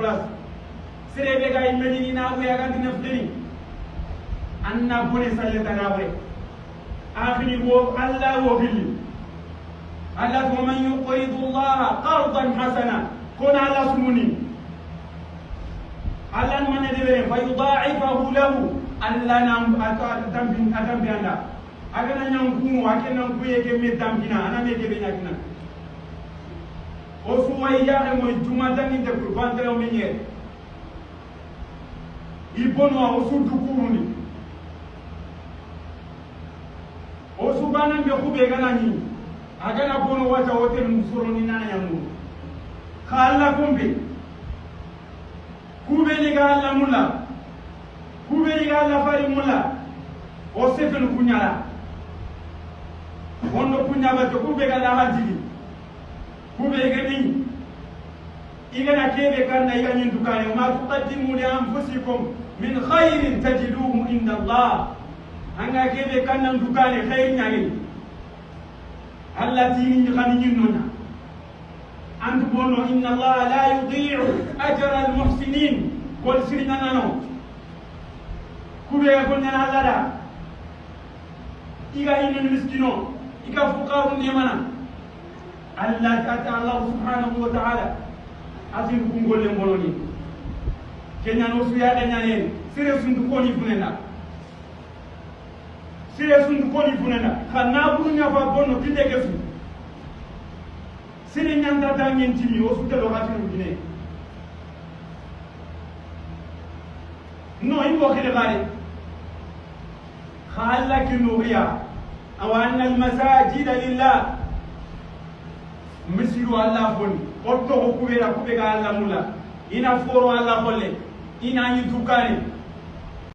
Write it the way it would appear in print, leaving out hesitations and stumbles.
ikhlas serebe ga imeni na bu ya ga dinafdini anna bone sallata na wure akhini wo Allah wo billi Allah wa man yuqridu Allah qardan hasana kuna Allah sumuni Allah man debere fa yudha'ifahu lahu Allah nam atambin anda agana nyankumu akena nkuye ke medambina ana me ke benyakina o suwa ya mo jumata ni de kurbantere o menye ibono o su dukuruni o su bana be khube ganani agana bono wata hotel musoroni nana nyamu khalla kumbe kube ni galla mulla kube ni galla fari mulla o sefen kunyala wondo kunyaba to kube galla hajigi kube gani igana kebe kanna iganyin dukane ma tuqaddimu li anfusikum min khairin tajiduhu inda Allah anga kebe kanna dukane khair nyani Allah tini khani nyinona andu bono inna Allah la yudhi'u ajra al muhsinin kol sirina nano kube ko nyana Allah da iga inen miskino iga fuqaru nemana Allah ta'ala subhanahu wa ta'ala azim kungole mboloni kenya no suya da nyane sire sundu ko ni funena sire sundu ko ni funena khana buru nya fa bonno kinde kefu sire nyanda ta nyentimi o su telo hatu dine no imbo kede bare khalla kinuya aw anna al masajid lillah misiru Allah boni otto ko kubera kubega Allah mula ina foro Allah holle ina yi dukani